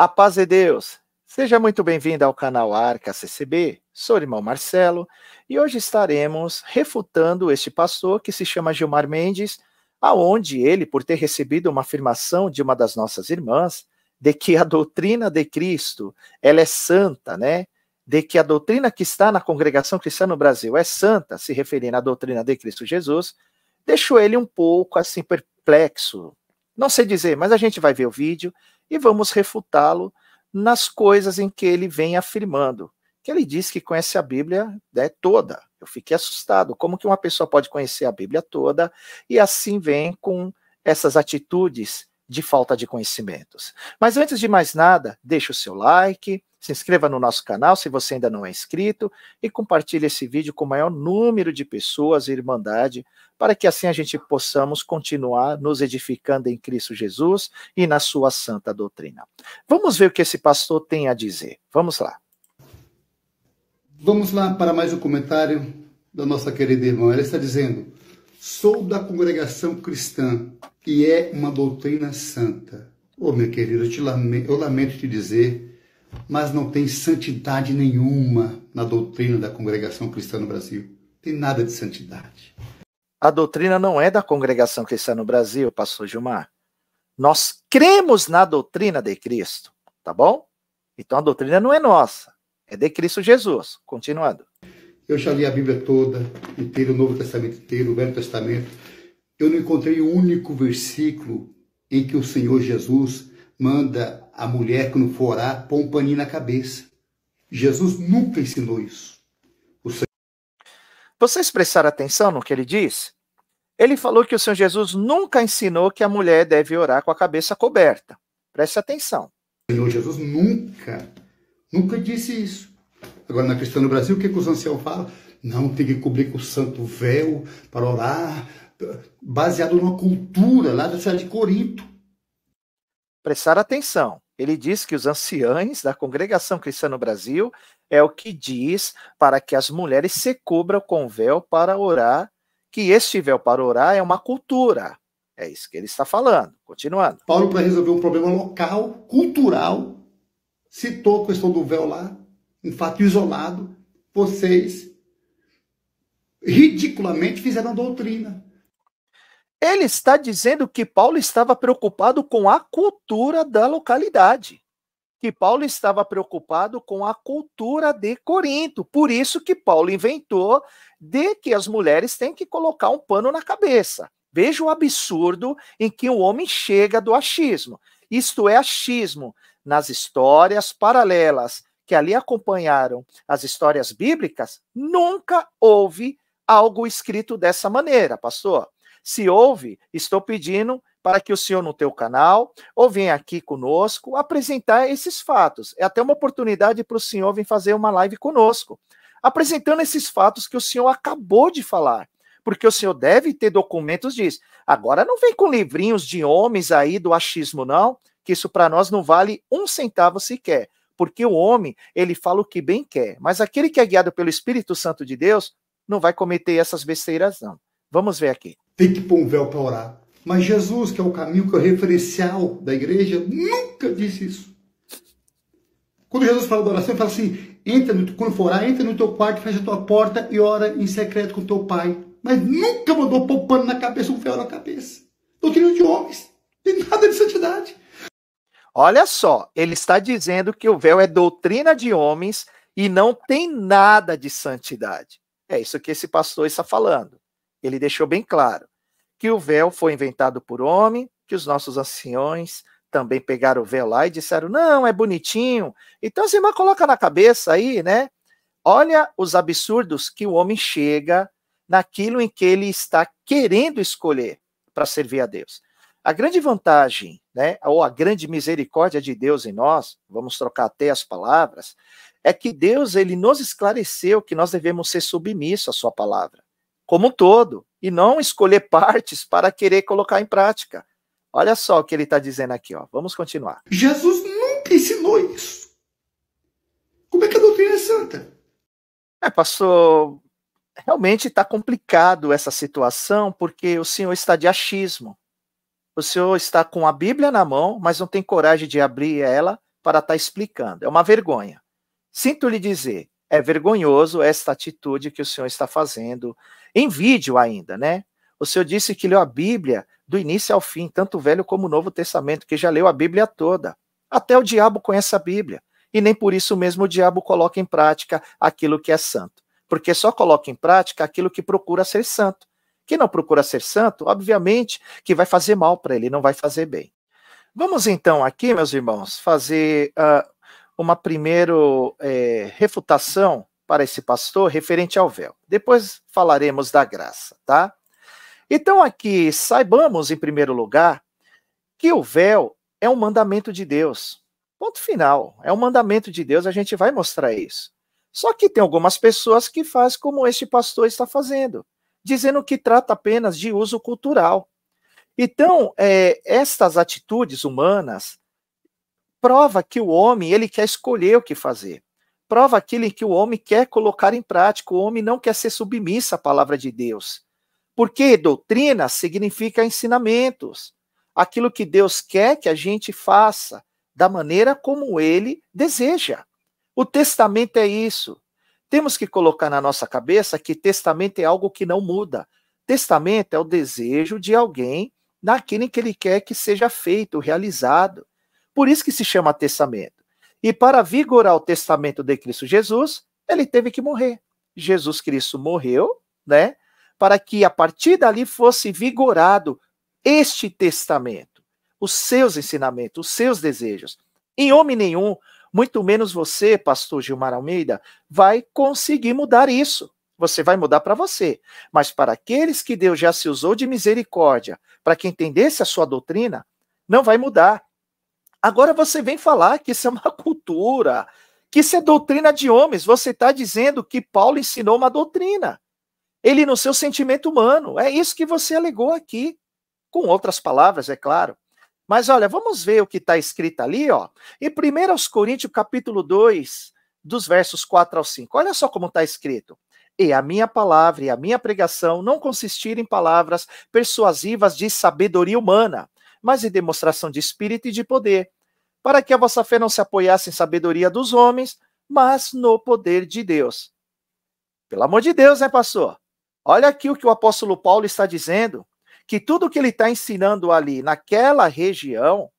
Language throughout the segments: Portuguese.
A paz de Deus. Seja muito bem-vindo ao canal Arca CCB. Sou o irmão Marcelo e hoje estaremos refutando este pastor que se chama Gilmar Mendes, aonde ele, por ter recebido uma afirmação de uma das nossas irmãs, de que a doutrina de Cristo, ela é santa, né? De que a doutrina que está na congregação cristã no Brasil é santa, se referindo à doutrina de Cristo Jesus, deixou ele um pouco assim perplexo. Não sei dizer, mas a gente vai ver o vídeo e vamos refutá-lo nas coisas em que ele vem afirmando. Que ele diz que conhece a Bíblia, né, toda. Eu fiquei assustado. Como que uma pessoa pode conhecer a Bíblia toda e assim vem com essas atitudes de falta de conhecimentos? Mas antes de mais nada, deixe o seu like, se inscreva no nosso canal se você ainda não é inscrito e compartilhe esse vídeo com o maior número de pessoas e irmandade, para que assim a gente possamos continuar nos edificando em Cristo Jesus e na sua santa doutrina. Vamos ver o que esse pastor tem a dizer. Vamos lá. Vamos lá para mais um comentário da nossa querida irmã. Ela está dizendo: sou da congregação cristã e é uma doutrina santa. Ô, minha querida, eu lamento te dizer, mas não tem santidade nenhuma na doutrina da congregação cristã no Brasil. Tem nada de santidade. A doutrina não é da congregação cristã no Brasil, pastor Gilmar. Nós cremos na doutrina de Cristo, tá bom? Então a doutrina não é nossa, é de Cristo Jesus. Continuando. Eu já li a Bíblia toda, inteira, o Novo Testamento inteiro, o Velho Testamento. Eu não encontrei um único versículo em que o Senhor Jesus manda a mulher, quando for orar, pôr um paninho na cabeça. Jesus nunca ensinou isso. Vocês prestaram atenção no que ele diz? Ele falou que o Senhor Jesus nunca ensinou que a mulher deve orar com a cabeça coberta. Preste atenção. O Senhor Jesus nunca disse isso. Agora, na questão do Brasil, o que os anciãos falam? Não, tem que cobrir com o santo véu para orar, baseado numa cultura lá da cidade de Corinto. Prestar atenção. Ele diz que os anciães da congregação cristã no Brasil é o que diz para que as mulheres se cubram com véu para orar, que este véu para orar é uma cultura. É isso que ele está falando. Continuando. Paulo, para resolver um problema local, cultural, citou a questão do véu lá, um fato isolado. Vocês ridiculamente fizeram doutrina. Ele está dizendo que Paulo estava preocupado com a cultura da localidade. Que Paulo estava preocupado com a cultura de Corinto. Por isso que Paulo inventou de que as mulheres têm que colocar um pano na cabeça. Veja o absurdo em que o homem chega do achismo. Isto é achismo nas histórias paralelas que ali acompanharam as histórias bíblicas. Nunca houve algo escrito dessa maneira, pastor. Se houve, estou pedindo para que o senhor no teu canal, ou venha aqui conosco, apresentar esses fatos. É até uma oportunidade para o senhor vir fazer uma live conosco, apresentando esses fatos que o senhor acabou de falar. Porque o senhor deve ter documentos disso. Agora não vem com livrinhos de homens aí do achismo, não, que isso para nós não vale um centavo sequer. Porque o homem, ele fala o que bem quer. Mas aquele que é guiado pelo Espírito Santo de Deus, não vai cometer essas besteiras, não. Vamos ver aqui. Tem que pôr um véu para orar. Mas Jesus, que é o caminho, que é o referencial da igreja, nunca disse isso. Quando Jesus fala da oração, ele fala assim: quando for orar, entra no teu quarto, fecha a tua porta e ora em secreto com teu pai. Mas nunca mandou pôr pano na cabeça, um véu na cabeça. Doutrina de homens. Tem nada de santidade. Olha só, ele está dizendo que o véu é doutrina de homens e não tem nada de santidade. É isso que esse pastor está falando. Ele deixou bem claro que o véu foi inventado por homem, que os nossos anciões também pegaram o véu lá e disseram, não, é bonitinho. Então as irmãs colocam na cabeça aí, né? Olha os absurdos que o homem chega naquilo em que ele está querendo escolher para servir a Deus. A grande vantagem, né, ou a grande misericórdia de Deus em nós, vamos trocar até as palavras, é que Deus, ele nos esclareceu que nós devemos ser submissos à sua palavra, como um todo, e não escolher partes para querer colocar em prática. Olha só o que ele está dizendo aqui, ó. Vamos continuar. Jesus nunca ensinou isso. Como é que a doutrina é santa? Pastor, realmente está complicado essa situação, porque o senhor está de achismo. O senhor está com a Bíblia na mão, mas não tem coragem de abrir ela para estar explicando. É uma vergonha. Sinto lhe dizer, é vergonhoso esta atitude que o senhor está fazendo, em vídeo ainda, né? O senhor disse que leu a Bíblia do início ao fim, tanto o Velho como o Novo Testamento, que já leu a Bíblia toda. Até o diabo conhece a Bíblia. E nem por isso mesmo o diabo coloca em prática aquilo que é santo. Porque só coloca em prática aquilo que procura ser santo. Quem não procura ser santo, obviamente, que vai fazer mal para ele, não vai fazer bem. Vamos então aqui, meus irmãos, fazer uma primeira refutação para esse pastor referente ao véu. Depois falaremos da graça, tá? Então aqui, saibamos em primeiro lugar que o véu é um mandamento de Deus. Ponto final. É um mandamento de Deus, a gente vai mostrar isso. Só que tem algumas pessoas que fazem como este pastor está fazendo, dizendo que trata apenas de uso cultural. Então, estas atitudes humanas prova que o homem ele quer escolher o que fazer. Prova aquilo que o homem quer colocar em prática. O homem não quer ser submisso à palavra de Deus. Porque doutrina significa ensinamentos. Aquilo que Deus quer que a gente faça da maneira como ele deseja. O testamento é isso. Temos que colocar na nossa cabeça que testamento é algo que não muda. Testamento é o desejo de alguém naquilo que ele quer que seja feito, realizado. Por isso que se chama testamento. E para vigorar o testamento de Cristo Jesus, ele teve que morrer. Jesus Cristo morreu, né? Para que a partir dali fosse vigorado este testamento, os seus ensinamentos, os seus desejos. Em homem nenhum, muito menos você, pastor Gilmar Almeida, vai conseguir mudar isso. Você vai mudar para você. Mas para aqueles que Deus já se usou de misericórdia, para que entendesse a sua doutrina, não vai mudar. Agora você vem falar que isso é uma cultura, que isso é doutrina de homens. Você está dizendo que Paulo ensinou uma doutrina. Ele no seu sentimento humano. É isso que você alegou aqui. Com outras palavras, é claro. Mas olha, vamos ver o que está escrito ali, ó. Em 1 Coríntios, capítulo 2, dos versos 4 ao 5. Olha só como está escrito. E a minha palavra e a minha pregação não consistiram em palavras persuasivas de sabedoria humana, mas em demonstração de espírito e de poder, para que a vossa fé não se apoiasse em sabedoria dos homens, mas no poder de Deus. Pelo amor de Deus, né, pastor? Olha aqui o que o apóstolo Paulo está dizendo, que tudo que ele está ensinando ali naquela região,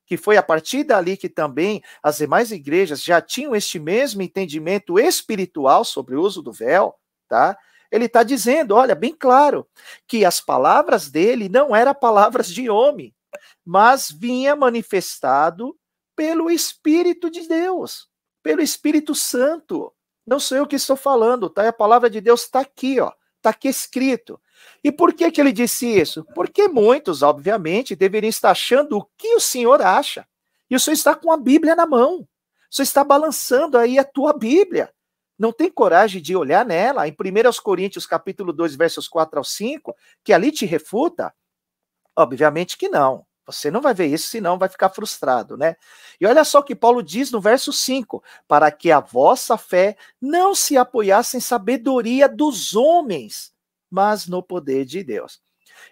que foi a partir dali que também as demais igrejas já tinham este mesmo entendimento espiritual sobre o uso do véu, tá? Ele está dizendo, olha, bem claro, que as palavras dele não eram palavras de homem, mas vinha manifestado pelo Espírito de Deus, pelo Espírito Santo. Não sou eu que estou falando, tá? A palavra de Deus está aqui, ó. Está aqui escrito. E por que ele disse isso? Porque muitos, obviamente, deveriam estar achando o que o senhor acha. E o senhor está com a Bíblia na mão. O senhor está balançando aí a tua Bíblia. Não tem coragem de olhar nela, em 1 Coríntios, capítulo 2, versos 4 ao 5, que ali te refuta? Obviamente que não. Você não vai ver isso, senão vai ficar frustrado, né? E olha só o que Paulo diz no verso 5, para que a vossa fé não se apoiasse em sabedoria dos homens, mas no poder de Deus.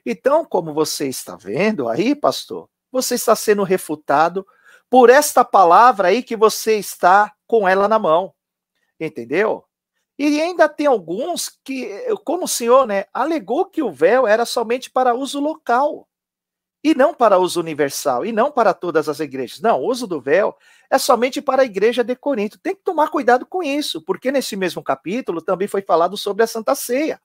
Então, como você está vendo aí, pastor, você está sendo refutado por esta palavra aí que você está com ela na mão, entendeu? E ainda tem alguns que, como o senhor, né, alegou que o véu era somente para uso local, e não para uso universal, e não para todas as igrejas. Não, o uso do véu é somente para a igreja de Corinto. Tem que tomar cuidado com isso, porque nesse mesmo capítulo também foi falado sobre a Santa Ceia.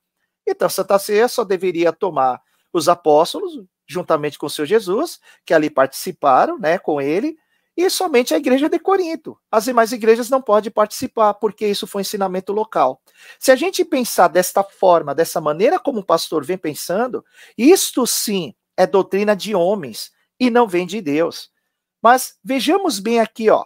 Então, a Santa Ceia só deveria tomar os apóstolos, juntamente com o Senhor Jesus, que ali participaram, né, com ele, e somente a igreja de Corinto. As demais igrejas não podem participar, porque isso foi ensinamento local. Se a gente pensar desta forma, dessa maneira como o pastor vem pensando, isto sim é doutrina de homens e não vem de Deus. Mas vejamos bem aqui, ó.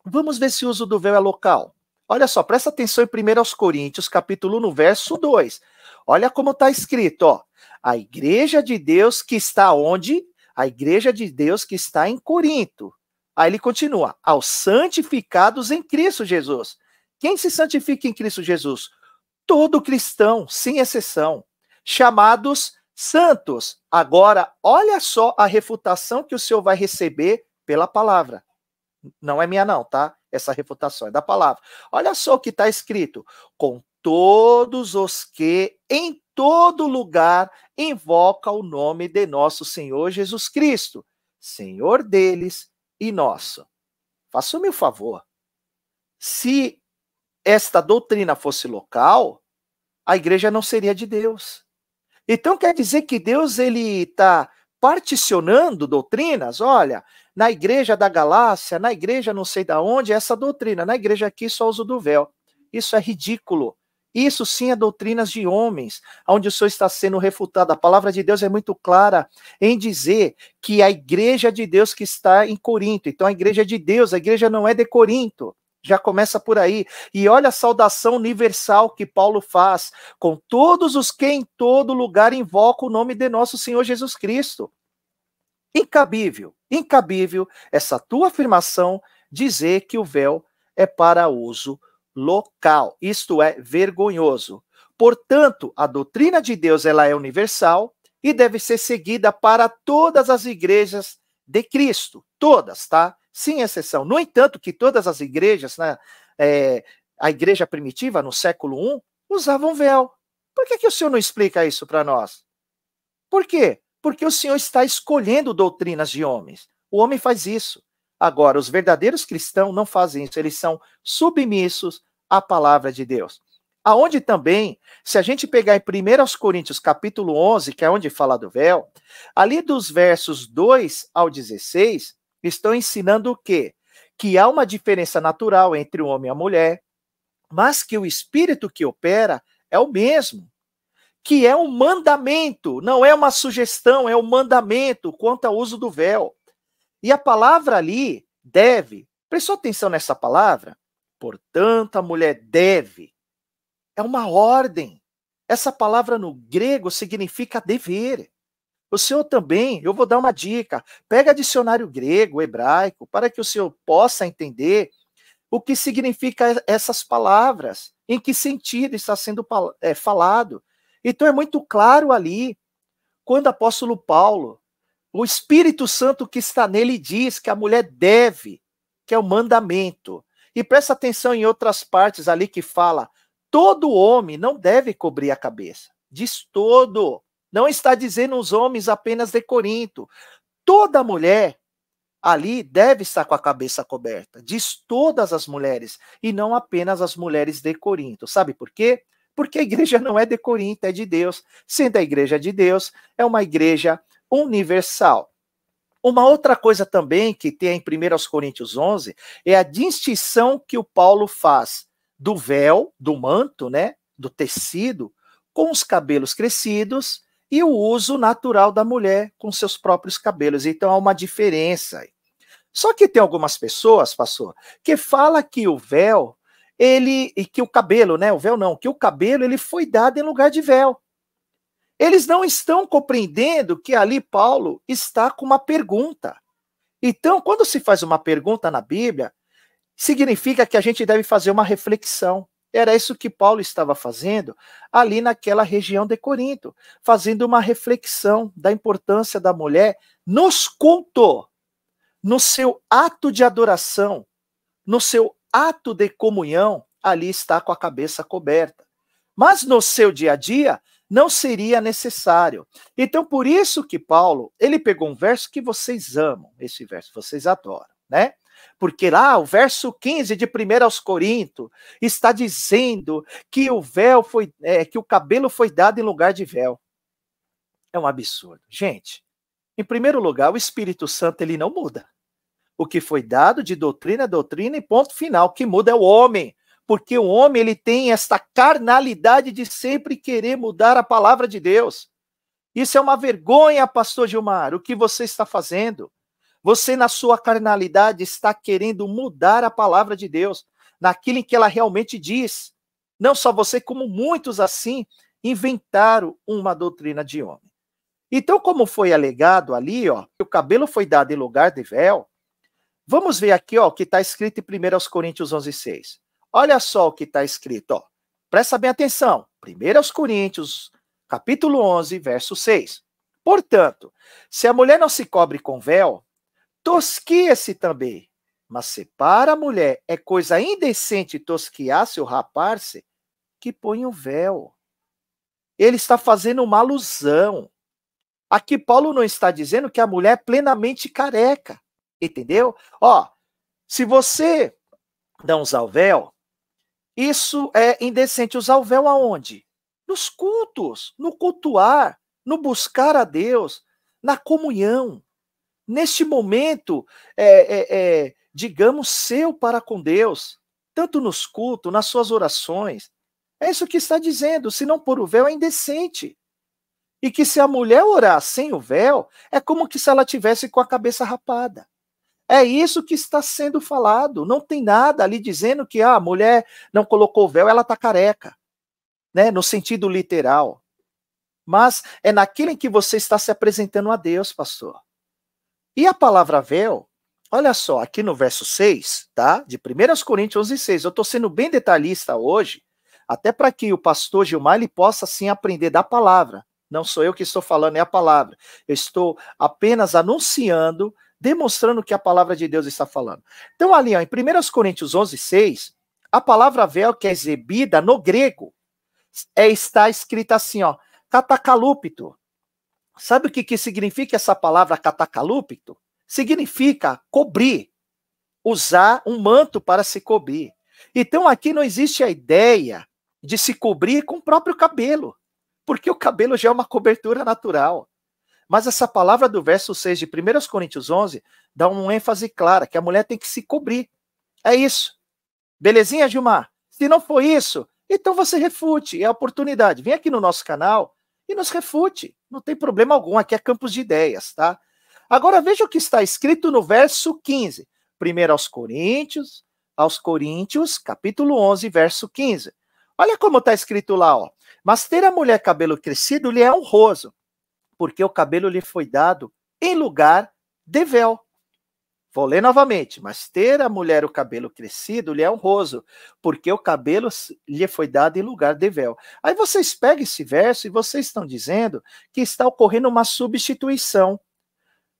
Vamos ver se o uso do véu é local. Olha só, presta atenção em 1 Coríntios, capítulo 1, verso 2. Olha como está escrito, ó. A igreja de Deus que está onde? A igreja de Deus que está em Corinto. Aí ele continua, aos santificados em Cristo Jesus. Quem se santifica em Cristo Jesus? Todo cristão, sem exceção. Chamados santos. Agora, olha só a refutação que o senhor vai receber pela palavra. Não é minha não, tá? Essa refutação é da palavra. Olha só o que está escrito. Com todos os que em todo lugar invoca o nome de nosso Senhor Jesus Cristo, Senhor deles e nosso. Faça-me o favor. Se esta doutrina fosse local, a igreja não seria de Deus. Então quer dizer que Deus ele está particionando doutrinas? Olha, na igreja da Galácia, na igreja não sei da onde, essa doutrina. Na igreja aqui só uso do véu. Isso é ridículo. Isso sim é doutrinas de homens, onde o senhor está sendo refutado. A palavra de Deus é muito clara em dizer que a igreja de Deus que está em Corinto. Então a igreja é de Deus, a igreja não é de Corinto. Já começa por aí. E olha a saudação universal que Paulo faz. Com todos os que em todo lugar invocam o nome de nosso Senhor Jesus Cristo. Incabível, incabível essa tua afirmação dizer que o véu é para uso local. Isto é vergonhoso. Portanto, a doutrina de Deus ela é universal e deve ser seguida para todas as igrejas de Cristo. Todas, tá? Sem exceção. No entanto, que todas as igrejas, né, a igreja primitiva, no século I, usavam véu. Por que o senhor não explica isso para nós? Por quê? Porque o senhor está escolhendo doutrinas de homens. O homem faz isso. Agora, os verdadeiros cristãos não fazem isso. Eles são submissos à palavra de Deus. Aonde também, se a gente pegar em 1 Coríntios capítulo 11, que é onde fala do véu, ali dos versos 2 ao 16, estão ensinando o quê? Que há uma diferença natural entre o homem e a mulher, mas que o espírito que opera é o mesmo, que é um mandamento, não é uma sugestão, é um mandamento quanto ao uso do véu. E a palavra ali, deve, prestou atenção nessa palavra? Portanto, a mulher deve. É uma ordem. Essa palavra no grego significa dever. O senhor também, eu vou dar uma dica, pega dicionário grego, hebraico, para que o senhor possa entender o que significa essas palavras, em que sentido está sendo falado. Então é muito claro ali, quando o apóstolo Paulo, o Espírito Santo que está nele diz que a mulher deve, que é o mandamento. E presta atenção em outras partes ali que fala, todo homem não deve cobrir a cabeça. Diz todo. Não está dizendo os homens apenas de Corinto. Toda mulher ali deve estar com a cabeça coberta. Diz todas as mulheres, e não apenas as mulheres de Corinto. Sabe por quê? Porque a igreja não é de Corinto, é de Deus. Sendo a igreja de Deus, é uma igreja universal. Uma outra coisa também que tem em 1 Coríntios 11 é a distinção que o Paulo faz do véu, do manto, né, do tecido, com os cabelos crescidos e o uso natural da mulher com seus próprios cabelos. Então há uma diferença. Só que tem algumas pessoas, pastor, que fala que o véu, que o cabelo, né, o véu não, que o cabelo ele foi dado em lugar de véu. Eles não estão compreendendo que ali Paulo está com uma pergunta. Então, quando se faz uma pergunta na Bíblia, significa que a gente deve fazer uma reflexão. Era isso que Paulo estava fazendo ali naquela região de Corinto, fazendo uma reflexão da importância da mulher nos cultos, no seu ato de adoração, no seu ato de comunhão, ali está com a cabeça coberta. Mas no seu dia a dia, não seria necessário. Então, por isso que Paulo, ele pegou um verso que vocês amam, esse verso, vocês adoram, né? Porque lá, o verso 15 de 1 aos Coríntios, está dizendo que o véu foi, que o cabelo foi dado em lugar de véu. É um absurdo. Gente, em primeiro lugar, o Espírito Santo, ele não muda. O que foi dado de doutrina é doutrina e ponto final. O que muda é o homem. Porque o homem ele tem esta carnalidade de sempre querer mudar a palavra de Deus. Isso é uma vergonha, pastor Gilmar, o que você está fazendo. Você, na sua carnalidade, está querendo mudar a palavra de Deus, naquilo em que ela realmente diz. Não só você, como muitos assim, inventaram uma doutrina de homem. Então, como foi alegado ali, ó, que o cabelo foi dado em lugar de véu, vamos ver aqui ó, o que está escrito em 1 Coríntios 11:6. Olha só o que está escrito, ó. Presta bem atenção. 1 Coríntios, capítulo 11, verso 6. Portanto, se a mulher não se cobre com véu, tosquia-se também. Mas se para a mulher é coisa indecente tosquiar-se ou rapar-se, que põe o véu. Ele está fazendo uma alusão. Aqui Paulo não está dizendo que a mulher é plenamente careca, entendeu? Ó, se você não usar o véu, isso é indecente. Usar o véu aonde? Nos cultos, no cultuar, no buscar a Deus, na comunhão. Neste momento, digamos, seu para com Deus, tanto nos cultos, nas suas orações. É isso que está dizendo. Se não pôr o véu, é indecente. E que se a mulher orar sem o véu, é como que se ela tivesse com a cabeça rapada. É isso que está sendo falado. Não tem nada ali dizendo que a mulher não colocou o véu, ela está careca, né? No sentido literal. Mas é naquilo em que você está se apresentando a Deus, pastor. E a palavra véu, olha só, aqui no verso 6, tá? De 1 Coríntios 11:6. Eu estou sendo bem detalhista hoje, até para que o pastor Gilmar ele possa, assim, aprender da palavra. Não sou eu que estou falando, é a palavra. Eu estou apenas anunciando, demonstrando o que a palavra de Deus está falando. Então, ali, ó, em 1 Coríntios 11:6, a palavra véu, que é exibida no grego, está escrita assim, ó, katakalupto. Sabe o que significa essa palavra katakalupto? Significa cobrir, usar um manto para se cobrir. Então, aqui não existe a ideia de se cobrir com o próprio cabelo, porque o cabelo já é uma cobertura natural. Mas essa palavra do verso 6 de 1 Coríntios 11 dá uma ênfase clara, que a mulher tem que se cobrir. É isso. Belezinha, Gilmar? Se não for isso, então você refute, é a oportunidade. Vem aqui no nosso canal e nos refute. Não tem problema algum, aqui é campos de ideias, tá? Agora veja o que está escrito no verso 15. Primeiro aos Coríntios, capítulo 11, verso 15. Olha como está escrito lá, ó. Mas ter a mulher cabelo crescido lhe é honroso, porque o cabelo lhe foi dado em lugar de véu. Vou ler novamente. Mas ter a mulher o cabelo crescido lhe é honroso, porque o cabelo lhe foi dado em lugar de véu. Aí vocês pegam esse verso e vocês estão dizendo que está ocorrendo uma substituição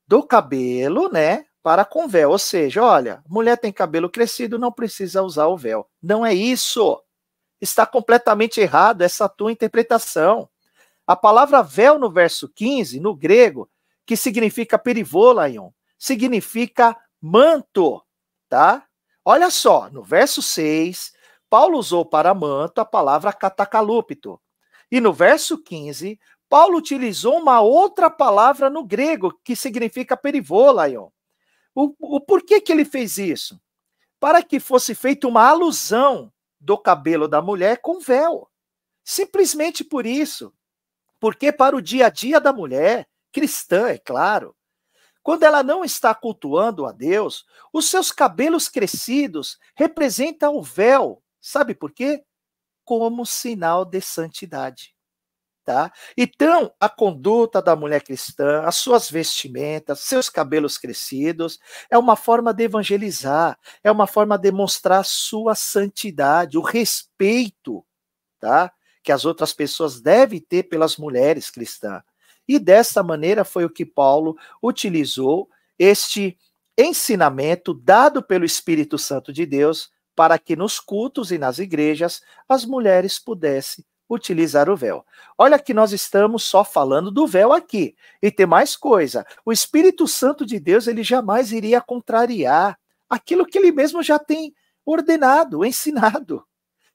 do cabelo, né, para com véu. Ou seja, olha, mulher tem cabelo crescido, não precisa usar o véu. Não é isso. Está completamente errado essa tua interpretação. A palavra véu no verso 15, no grego, que significa perivolaion, significa manto, tá? Olha só, no verso 6, Paulo usou para manto a palavra katakalupto. E no verso 15, Paulo utilizou uma outra palavra no grego, que significa perivolaion. O porquê que ele fez isso? Para que fosse feita uma alusão do cabelo da mulher com véu. Simplesmente por isso. Porque para o dia a dia da mulher, cristã, é claro, quando ela não está cultuando a Deus, os seus cabelos crescidos representam o véu. Sabe por quê? Como sinal de santidade. Tá? Então, a conduta da mulher cristã, as suas vestimentas, seus cabelos crescidos, é uma forma de evangelizar, é uma forma de mostrar sua santidade, o respeito, tá? Que as outras pessoas devem ter pelas mulheres cristãs. E dessa maneira foi o que Paulo utilizou este ensinamento dado pelo Espírito Santo de Deus para que nos cultos e nas igrejas as mulheres pudessem utilizar o véu. Olha que nós estamos só falando do véu aqui. E tem mais coisa. O Espírito Santo de Deus, ele jamais iria contrariar aquilo que ele mesmo já tem ordenado, ensinado.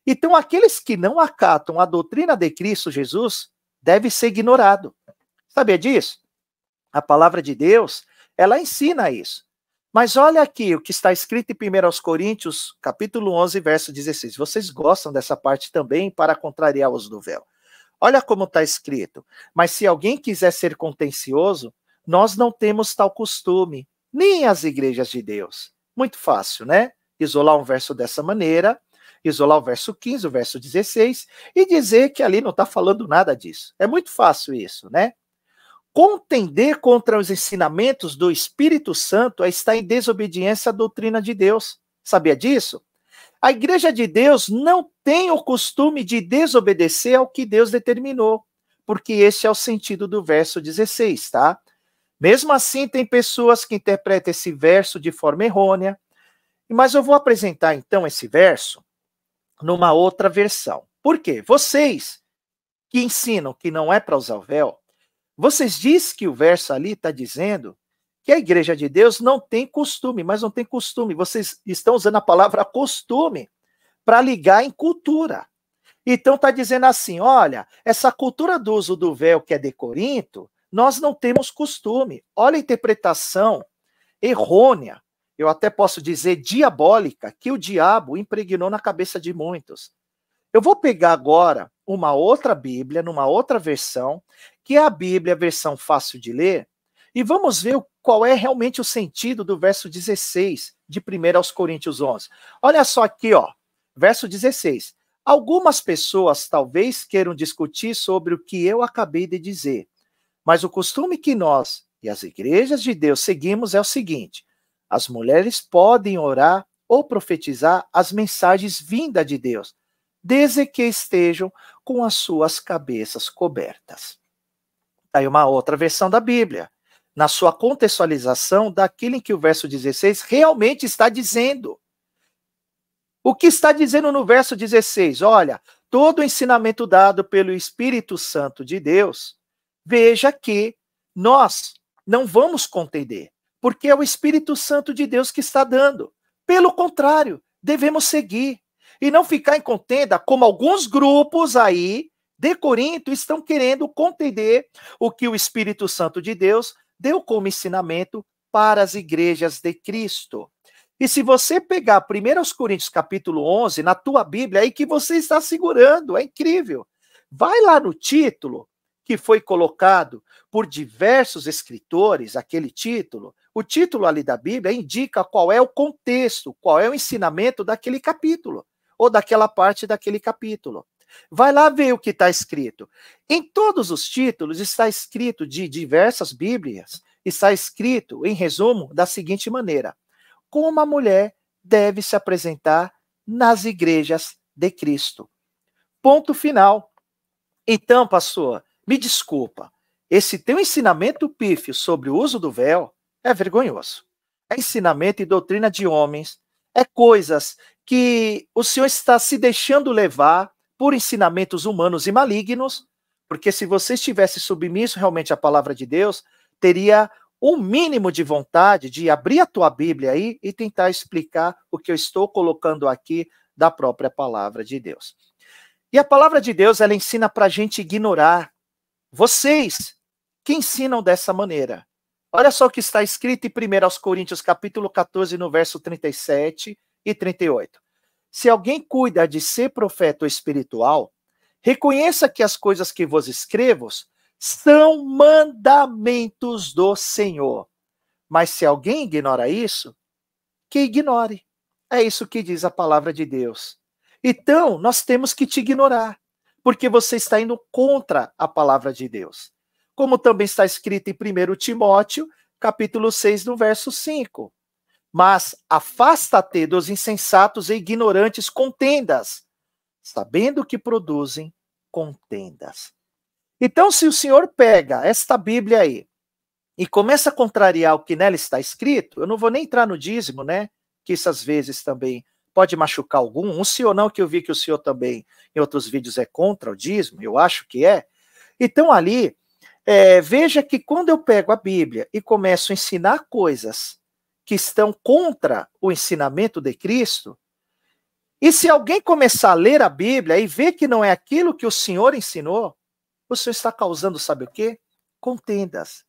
Então, aqueles que não acatam a doutrina de Cristo Jesus devem ser ignorados. Sabia disso? A palavra de Deus, ela ensina isso. Mas olha aqui o que está escrito em 1 Coríntios, capítulo 11, verso 16. Vocês gostam dessa parte também para contrariar os do véu. Olha como está escrito. Mas se alguém quiser ser contencioso, nós não temos tal costume, nem as igrejas de Deus. Muito fácil, né? Isolar um verso dessa maneira, isolar o verso 15, o verso 16, e dizer que ali não está falando nada disso. É muito fácil isso, né? Contender contra os ensinamentos do Espírito Santo é estar em desobediência à doutrina de Deus. Sabia disso? A igreja de Deus não tem o costume de desobedecer ao que Deus determinou, porque esse é o sentido do verso 16, tá? Mesmo assim, tem pessoas que interpretam esse verso de forma errônea, Mas eu vou apresentar então esse verso numa outra versão. Por quê? Vocês que ensinam que não é para usar o véu, vocês dizem que o verso ali está dizendo que a igreja de Deus não tem costume, mas não tem costume. Vocês estão usando a palavra costume para ligar em cultura. Então está dizendo assim, olha, essa cultura do uso do véu que é de Corinto, nós não temos costume. Olha a interpretação errônea, eu até posso dizer diabólica, que o diabo impregnou na cabeça de muitos. Eu vou pegar agora uma outra Bíblia, numa outra versão, que é a Bíblia, versão fácil de ler, e vamos ver qual é realmente o sentido do verso 16 de 1 aos Coríntios 11. Olha só aqui, ó, verso 16. Algumas pessoas talvez queiram discutir sobre o que eu acabei de dizer, mas o costume que nós e as igrejas de Deus seguimos é o seguinte: as mulheres podem orar ou profetizar as mensagens vindas de Deus, desde que estejam com as suas cabeças cobertas. Aí uma outra versão da Bíblia, na sua contextualização daquilo em que o verso 16 realmente está dizendo. O que está dizendo no verso 16? Olha, todo o ensinamento dado pelo Espírito Santo de Deus, veja que nós não vamos contender, porque é o Espírito Santo de Deus que está dando. Pelo contrário, devemos seguir e não ficar em contenda, como alguns grupos aí de Corinto estão querendo contender o que o Espírito Santo de Deus deu como ensinamento para as igrejas de Cristo. E se você pegar 1 Coríntios capítulo 11, na tua Bíblia, aí que você está segurando, é incrível. Vai lá no título que foi colocado por diversos escritores, aquele título, o título ali da Bíblia indica qual é o contexto, qual é o ensinamento daquele capítulo, ou daquela parte daquele capítulo. Vai lá ver o que está escrito. Em todos os títulos está escrito de diversas Bíblias, está escrito, em resumo, da seguinte maneira: como a mulher deve se apresentar nas igrejas de Cristo. Ponto final. Então, pastor, me desculpa, esse teu ensinamento pífio sobre o uso do véu é vergonhoso. É ensinamento e doutrina de homens, é coisas que o senhor está se deixando levar por ensinamentos humanos e malignos, porque se você estivesse submisso realmente à palavra de Deus, teria um mínimo de vontade de abrir a tua Bíblia aí e tentar explicar o que eu estou colocando aqui da própria palavra de Deus. E a palavra de Deus, ela ensina para a gente ignorar. Vocês que ensinam dessa maneira. Olha só o que está escrito em 1 Coríntios capítulo 14, no verso 37 e 38. Se alguém cuida de ser profeta ou espiritual, reconheça que as coisas que vos escrevo são mandamentos do Senhor. Mas se alguém ignora isso, que ignore. É isso que diz a palavra de Deus. Então, nós temos que te ignorar, porque você está indo contra a palavra de Deus. Como também está escrito em 1 Timóteo, capítulo 6, no verso 5. Mas afasta-te dos insensatos e ignorantes contendas, sabendo que produzem contendas. Então, se o senhor pega esta Bíblia aí e começa a contrariar o que nela está escrito, eu não vou nem entrar no dízimo, né? Que isso às vezes também pode machucar algum. Um sim ou não, que eu vi que o senhor também, em outros vídeos, é contra o dízimo, eu acho que é. Então, ali, veja que quando eu pego a Bíblia e começo a ensinar coisas que estão contra o ensinamento de Cristo, e se alguém começar a ler a Bíblia e ver que não é aquilo que o Senhor ensinou, o Senhor está causando, sabe o quê? Contendas.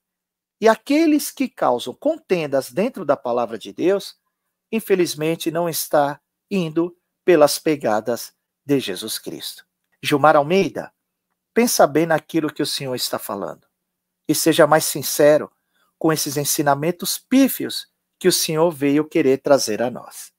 E aqueles que causam contendas dentro da palavra de Deus, infelizmente não está indo pelas pegadas de Jesus Cristo. Gilmar Almeida, pensa bem naquilo que o Senhor está falando. E seja mais sincero com esses ensinamentos pífios que o Senhor veio querer trazer a nós.